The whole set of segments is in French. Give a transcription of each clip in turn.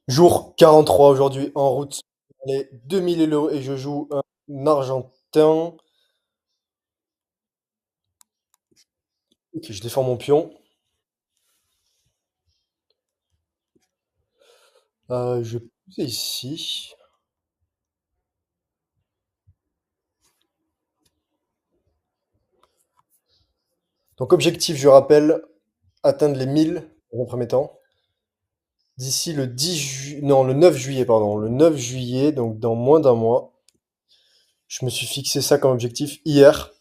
Jour 43 aujourd'hui en route pour les 2 000 € et je joue un argentin. Ok, je défends mon pion. Je vais pousser ici. Donc objectif, je rappelle, atteindre les 1000 dans un premier temps. D'ici le 10 non, le 9 juillet, pardon. Le 9 juillet, donc dans moins d'un mois. Je me suis fixé ça comme objectif hier.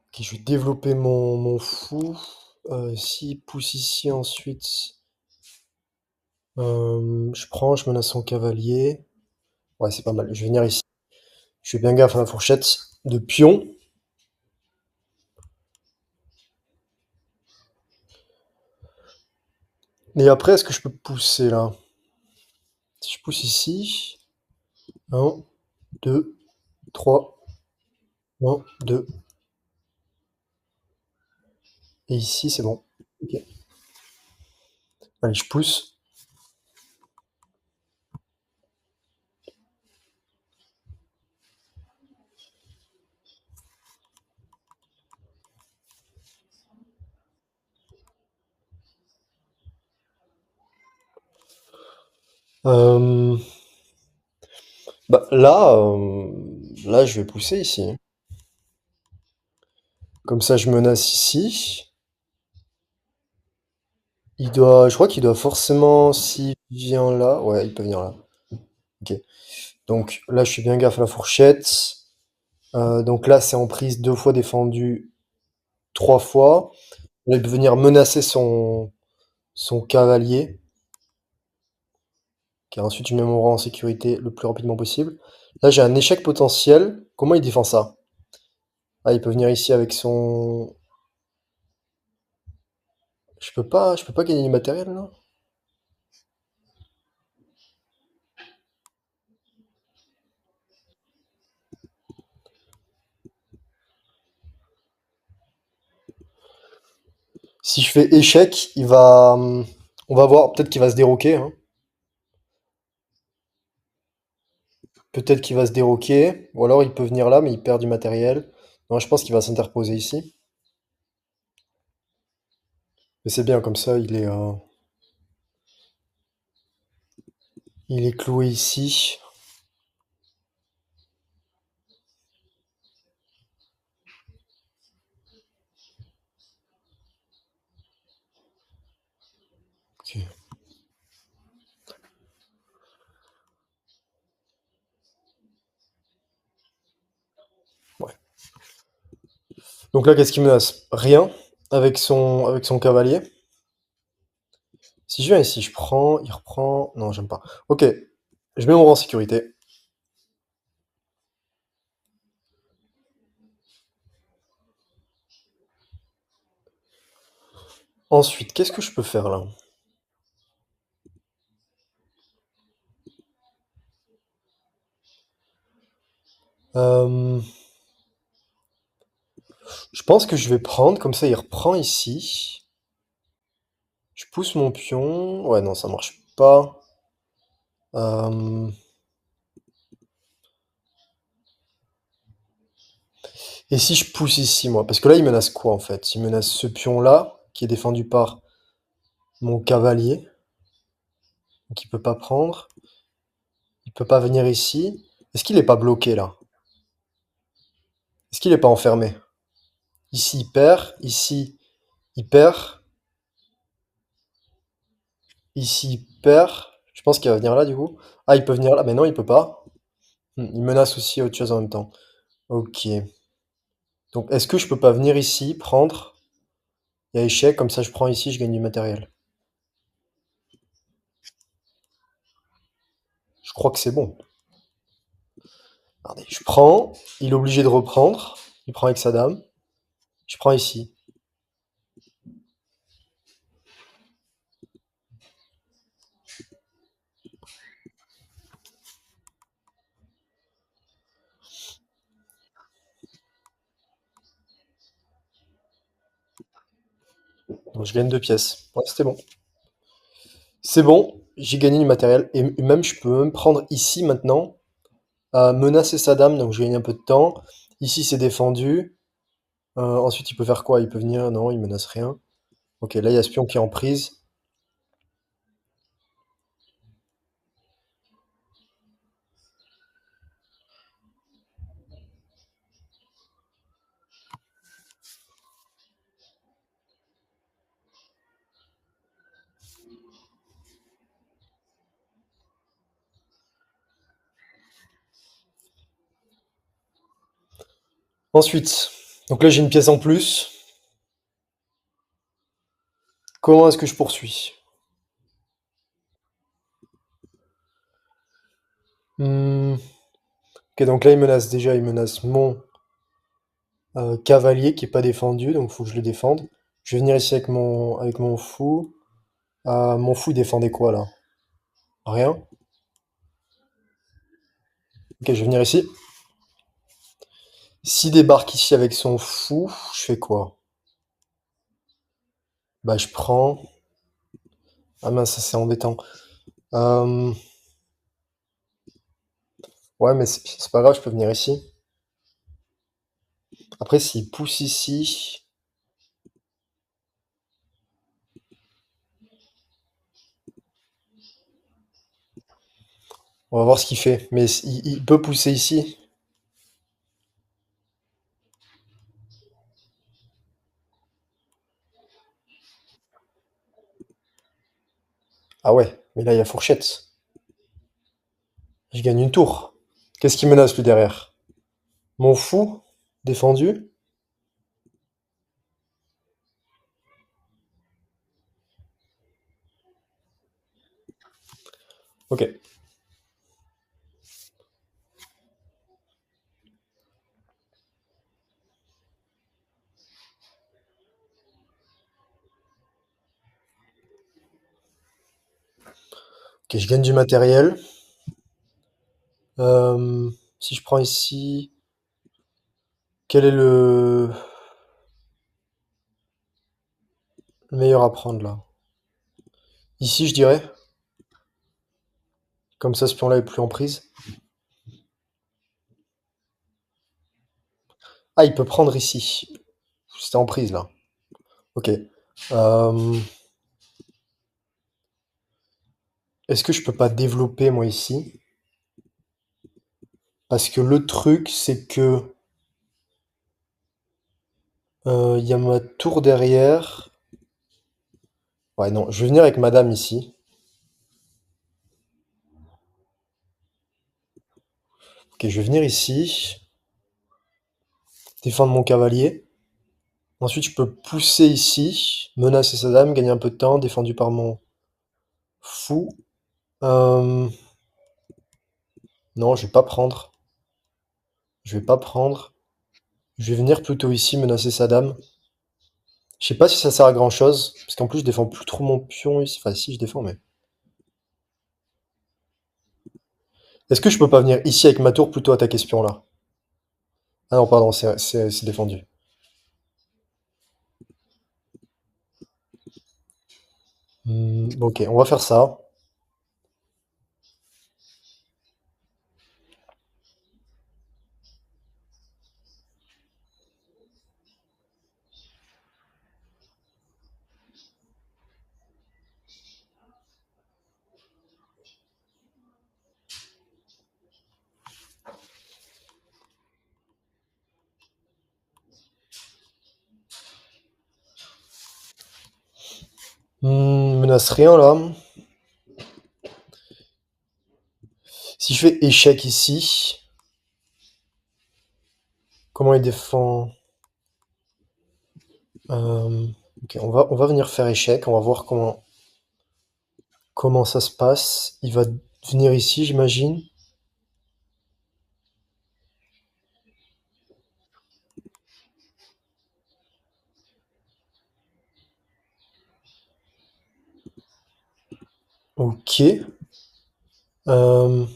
Ok, je vais développer mon fou. S'il pousse ici ensuite, je prends, je menace son cavalier. Ouais, c'est pas mal. Je vais venir ici. Je fais bien gaffe à la fourchette de pion. Et après, est-ce que je peux pousser là? Si je pousse ici, un, 2, 3, un, 2. Et ici, c'est bon. Ok. Allez, je pousse. Euh, Bah, là, je vais pousser ici. Comme ça, je menace ici. Je crois qu'il doit forcément, s'il vient là, ouais, il peut venir là. Ok. Donc là, je fais bien gaffe à la fourchette. Donc là, c'est en prise 2 fois défendu, 3 fois. Là, il peut venir menacer son cavalier. Car ensuite, je mets mon rang en sécurité le plus rapidement possible. Là, j'ai un échec potentiel. Comment il défend ça? Ah, il peut venir ici avec son... Je peux pas gagner du matériel, là? Si je fais échec, on va voir, peut-être qu'il va se déroquer, hein. Peut-être qu'il va se déroquer. Ou alors il peut venir là, mais il perd du matériel. Non, je pense qu'il va s'interposer ici. Mais c'est bien, comme ça, il est cloué ici. Ok. Ouais. Donc là, qu'est-ce qu'il menace? Rien. Avec son cavalier. Si je viens ici, je prends, il reprend. Non, j'aime pas. Ok, je mets mon rang en sécurité. Ensuite, qu'est-ce que je peux faire là? Euh, je pense que je vais prendre, comme ça il reprend ici. Je pousse mon pion. Ouais, non, ça marche pas. Euh, Et si je pousse ici, moi? Parce que là, il menace quoi en fait? Il menace ce pion-là, qui est défendu par mon cavalier. Donc il peut pas prendre. Il peut pas venir ici. Est-ce qu'il est pas bloqué là? Est-ce qu'il est pas enfermé? Ici, il perd. Ici, il perd. Ici, il perd. Je pense qu'il va venir là, du coup. Ah, il peut venir là, mais non, il peut pas. Il menace aussi autre chose en même temps. Ok. Donc, est-ce que je peux pas venir ici, prendre? Il y a échec, comme ça je prends ici, je gagne du matériel. Je crois que c'est bon. Regardez, je prends, il est obligé de reprendre. Il prend avec sa dame. Je prends ici. Donc je gagne 2 pièces. Ouais, c'était bon. C'est bon, j'ai gagné du matériel. Et même, je peux même prendre ici maintenant, menacer sa dame, donc je gagne un peu de temps. Ici, c'est défendu. Ensuite, il peut faire quoi? Il peut venir. Non, il menace rien. Ok, là, il y a ce pion qui est en prise. Ensuite, donc là, j'ai une pièce en plus. Comment est-ce que je poursuis? Hmm, ok, donc là, il menace déjà, il menace mon cavalier qui est pas défendu, donc il faut que je le défende. Je vais venir ici avec mon fou. Mon fou, il défendait quoi là? Rien. Ok, je vais venir ici. S'il débarque ici avec son fou, je fais quoi? Bah, je prends. Ah mince, ça c'est embêtant. Euh, Ouais, mais c'est pas grave, je peux venir ici. Après, s'il pousse ici. On va voir ce qu'il fait. Mais il peut pousser ici. Ah ouais, mais là, il y a fourchette. Je gagne une tour. Qu'est-ce qui menace lui derrière? Mon fou, défendu. Ok. Ok, je gagne du matériel. Si je prends ici, quel est le meilleur à prendre là? Ici, je dirais. Comme ça, ce pion-là est plus en prise. Ah, il peut prendre ici. C'était en prise là. Ok. Est-ce que je peux pas développer moi ici? Parce que le truc, c'est que il y a ma tour derrière. Ouais, non, je vais venir avec madame ici. Ok, je vais venir ici, défendre mon cavalier. Ensuite, je peux pousser ici, menacer sa dame, gagner un peu de temps, défendu par mon fou. Euh, non, je vais pas prendre. Je vais pas prendre. Je vais venir plutôt ici, menacer sa dame. Je sais pas si ça sert à grand chose, parce qu'en plus, je défends plus trop mon pion ici. Enfin, si, je défends, mais. Est-ce que je peux pas venir ici avec ma tour plutôt attaquer ce pion-là? Ah non, pardon, c'est défendu. Ok, on va faire ça. Menace rien là. Si je fais échec ici, comment il défend? Ok, on va venir faire échec, on va voir comment ça se passe. Il va venir ici, j'imagine. Ok. Euh,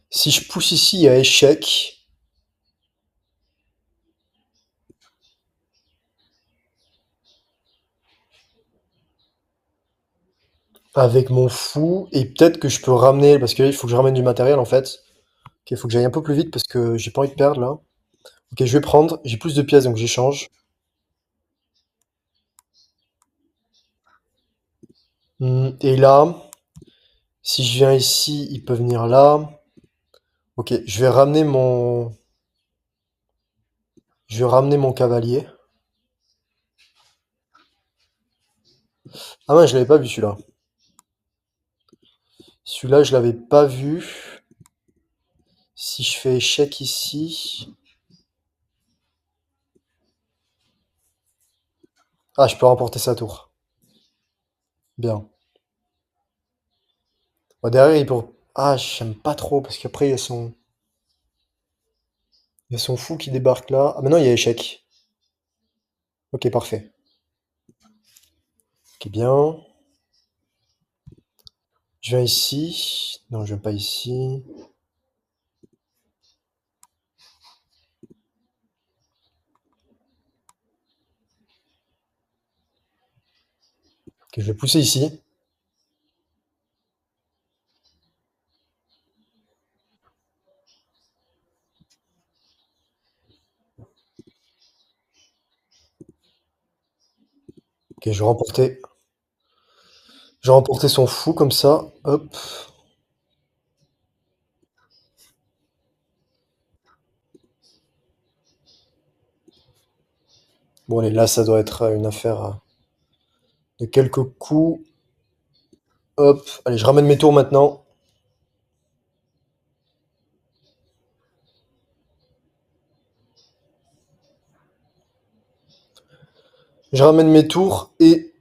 Si je pousse ici, il y a échec. avec mon fou, et peut-être que je peux ramener, parce que là, il faut que je ramène du matériel en fait. Ok, il faut que j'aille un peu plus vite parce que j'ai pas envie de perdre là. Ok, je vais prendre, j'ai plus de pièces donc j'échange. Et là, si je viens ici, il peut venir là. Ok, je vais ramener mon cavalier. Ah ouais, je l'avais pas vu celui-là. Celui-là, je l'avais pas vu. Si je fais échec ici. Ah, je peux remporter sa tour. Bien. Bon, derrière, il peut. Ah, j'aime pas trop parce qu'après, il y a son fou qui débarque là. Ah, maintenant, il y a échec. Ok, parfait. Ok, bien. Je viens ici. Non, je viens pas ici. Ok, je vais pousser ici. Ok, je vais remporter son fou comme ça. Hop. Bon, allez, là, ça doit être une affaire de quelques coups. Hop. Allez, je ramène mes tours maintenant. Je ramène mes tours et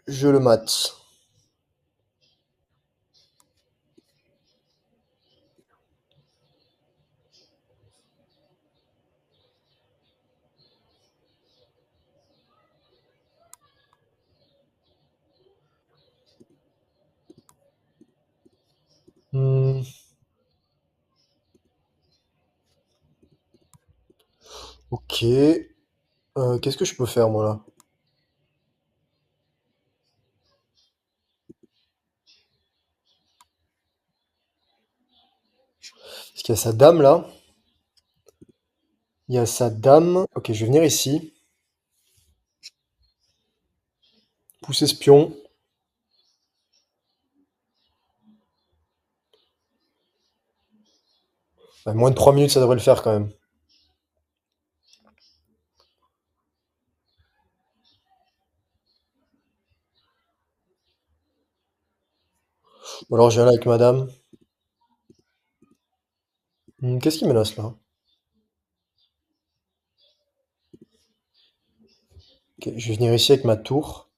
je le mate. Hmm, ok. Qu'est-ce que je peux faire, moi, là? Parce qu'il y a sa dame, là. Il y a sa dame. Ok, je vais venir ici. Pousser ce pion. Ouais, moins de 3 minutes, ça devrait le faire, quand même. Ou alors, je viens là avec madame. Qu'est-ce qui menace, là? Ok, je vais venir ici avec ma tour.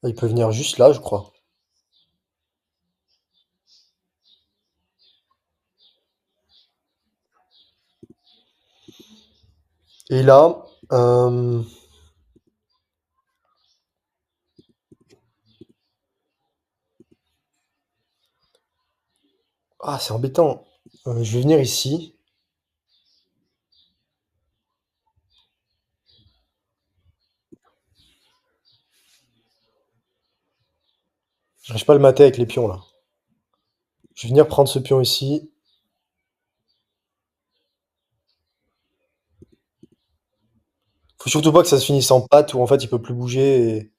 Ah, il peut venir juste là, je crois. Et là, ah, c'est embêtant. Je vais venir ici. J'arrive pas à le mater avec les pions, là. Je vais venir prendre ce pion ici. Faut surtout pas que ça se finisse en patte où en fait il peut plus bouger.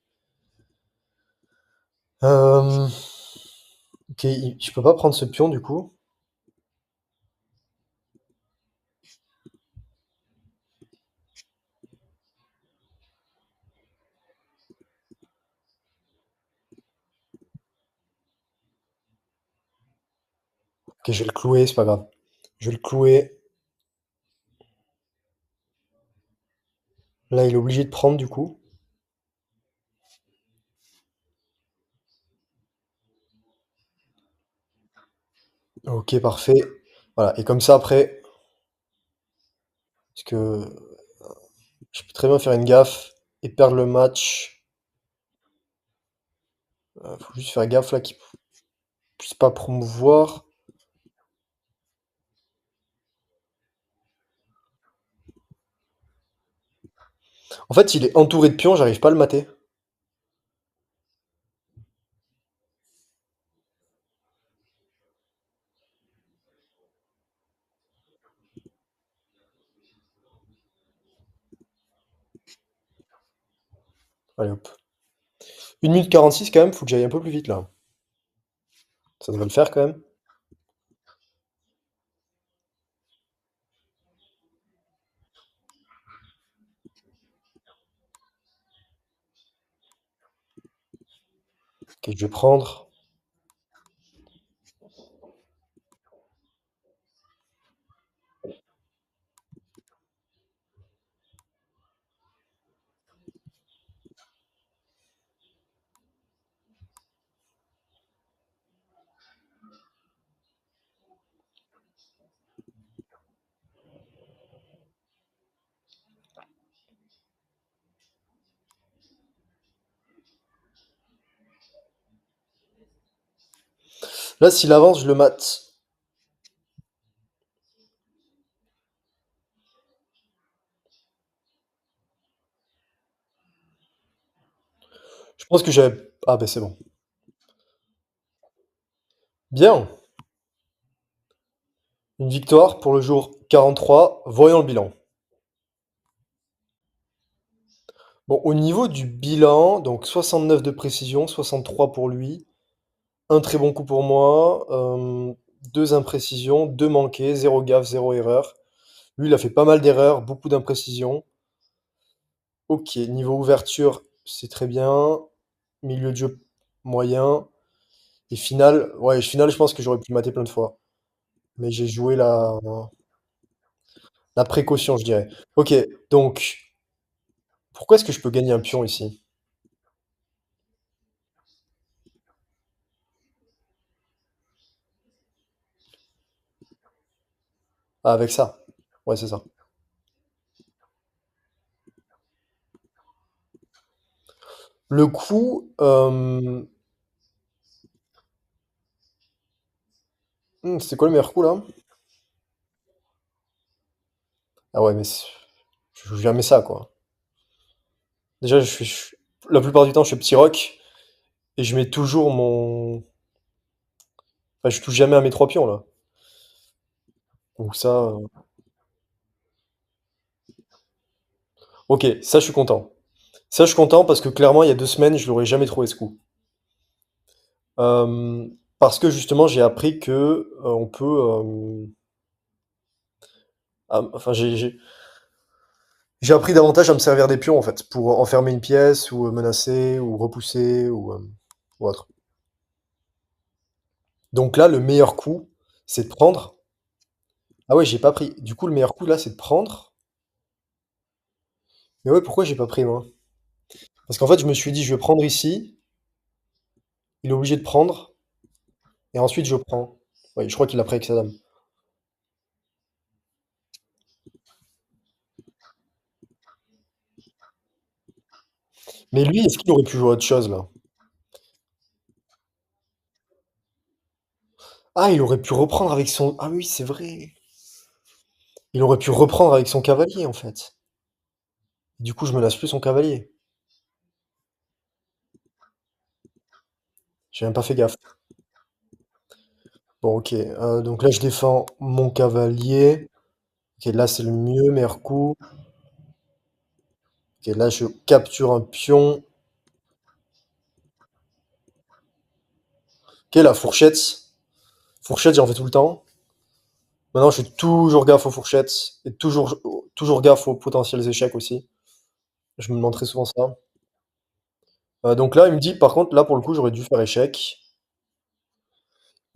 Euh, ok, je peux pas prendre ce pion du coup. Ok, je vais le clouer, c'est pas grave. Je vais le clouer. Là, il est obligé de prendre du coup. Ok, parfait. Voilà, et comme ça après, parce que je peux très bien faire une gaffe et perdre le match. Faut juste faire gaffe là qu'il puisse pas promouvoir. En fait, il est entouré de pions, j'arrive pas à le mater. Allez hop. 1 minute 46 quand même, faut que j'aille un peu plus vite là. Ça devrait le faire quand même. Ok, je vais prendre. Là, s'il avance, je le mate. Je pense que j'avais. Ah ben c'est bon. Bien. Une victoire pour le jour 43. Voyons le bilan. Bon, au niveau du bilan, donc 69 de précision, 63 pour lui. Un très bon coup pour moi. Deux imprécisions, deux manqués, zéro gaffe, zéro erreur. Lui, il a fait pas mal d'erreurs, beaucoup d'imprécisions. Ok, niveau ouverture, c'est très bien. Milieu de jeu, moyen. Et finale, ouais, finale, je pense que j'aurais pu le mater plein de fois. Mais j'ai joué la précaution, je dirais. Ok, donc, pourquoi est-ce que je peux gagner un pion ici? Ah, avec ça. Ouais, c'est ça. Le coup, c'était quoi le meilleur coup là? Ah ouais, mais je joue jamais ça, quoi. Déjà, la plupart du temps, je suis petit rock et je mets toujours mon. Enfin, je touche jamais à mes trois pions là. Donc ça. Ok, ça, je suis content. Ça, je suis content parce que clairement, il y a 2 semaines, je l'aurais jamais trouvé ce coup. Euh, Parce que justement, j'ai appris que on peut. Enfin, j'ai appris davantage à me servir des pions en fait, pour enfermer une pièce ou menacer ou repousser ou autre. Donc là, le meilleur coup, c'est de prendre. Ah ouais, j'ai pas pris. Du coup, le meilleur coup là, c'est de prendre. Mais ouais, pourquoi j'ai pas pris moi? Parce qu'en fait, je me suis dit, je vais prendre ici. Il est obligé de prendre. Et ensuite, je prends. Oui, je crois qu'il a pris avec sa dame. Mais lui, est-ce qu'il aurait pu jouer à autre chose là? Ah, il aurait pu reprendre avec son. Ah oui, c'est vrai. Il aurait pu reprendre avec son cavalier en fait. Du coup, je menace plus son cavalier. J'ai même pas fait gaffe. Bon, ok. Donc là, je défends mon cavalier. Ok, là, c'est le mieux, meilleur coup. Ok, là, je capture un pion. Ok, la fourchette. Fourchette, j'en fais tout le temps. Maintenant, je fais toujours gaffe aux fourchettes et toujours gaffe aux potentiels échecs aussi. Je me demande très souvent ça. Donc là, il me dit, par contre, là, pour le coup, j'aurais dû faire échec.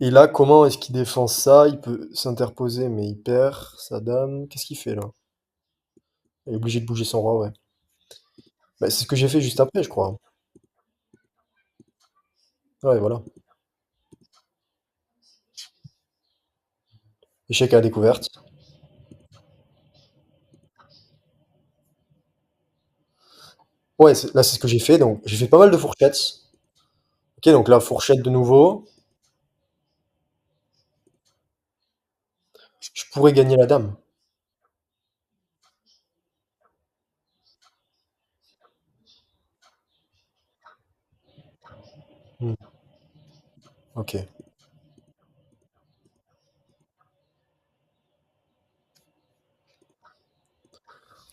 Et là, comment est-ce qu'il défend ça? Il peut s'interposer, mais il perd sa dame. Qu'est-ce qu'il fait là? Il est obligé de bouger son roi, ouais. Bah, c'est ce que j'ai fait juste après, je crois. Ouais, voilà. Échec à la découverte. Ouais, là, c'est ce que j'ai fait. Donc, j'ai fait pas mal de fourchettes. Ok, donc là, fourchette de nouveau. Je pourrais gagner la dame. Ok.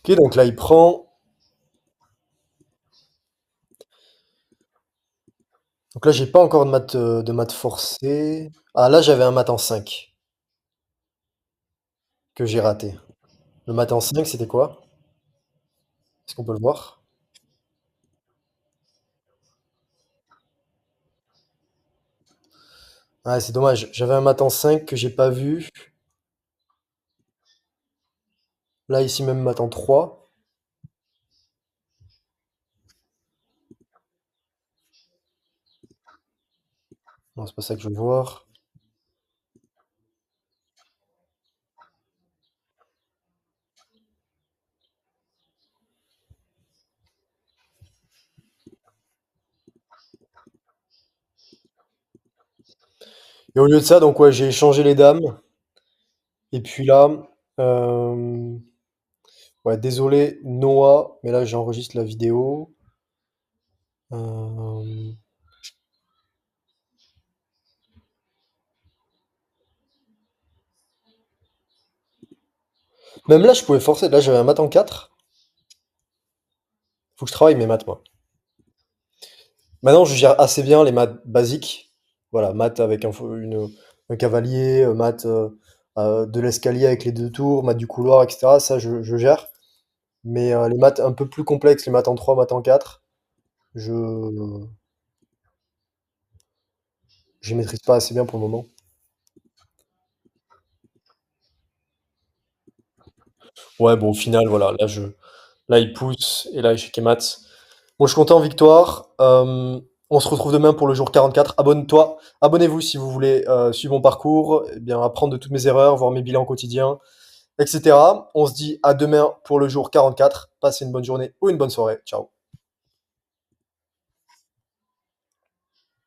Ok, donc là, il prend. Donc là, j'ai pas encore de maths forcé. Ah, là, j'avais un maths en 5 que j'ai raté. Le maths en 5, c'était quoi? Est-ce qu'on peut le voir? Ah, c'est dommage. J'avais un maths en 5 que j'ai pas vu. Là, ici, même maths en 3. Non, c'est pas ça que je veux voir. Et au lieu de ça, donc, ouais, j'ai échangé les dames. Et puis là, euh, ouais, désolé, Noah, mais là, j'enregistre la vidéo. Euh, Même là, je pouvais forcer. Là, j'avais un maths en 4. Faut que je travaille mes maths, moi. Maintenant, je gère assez bien les maths basiques. Voilà, maths avec un cavalier, maths de l'escalier avec les deux tours, maths du couloir, etc. Ça, je gère. Mais les maths un peu plus complexes, les maths en 3, maths en 4, je je les maîtrise pas assez bien pour le moment. Ouais, bon, au final, voilà, là, il pousse, et là, échec et maths. Bon, je suis content, victoire. On se retrouve demain pour le jour 44. Abonne-toi, abonnez-vous si vous voulez suivre mon parcours, eh bien, apprendre de toutes mes erreurs, voir mes bilans quotidiens, etc. On se dit à demain pour le jour 44. Passez une bonne journée ou une bonne soirée. Ciao.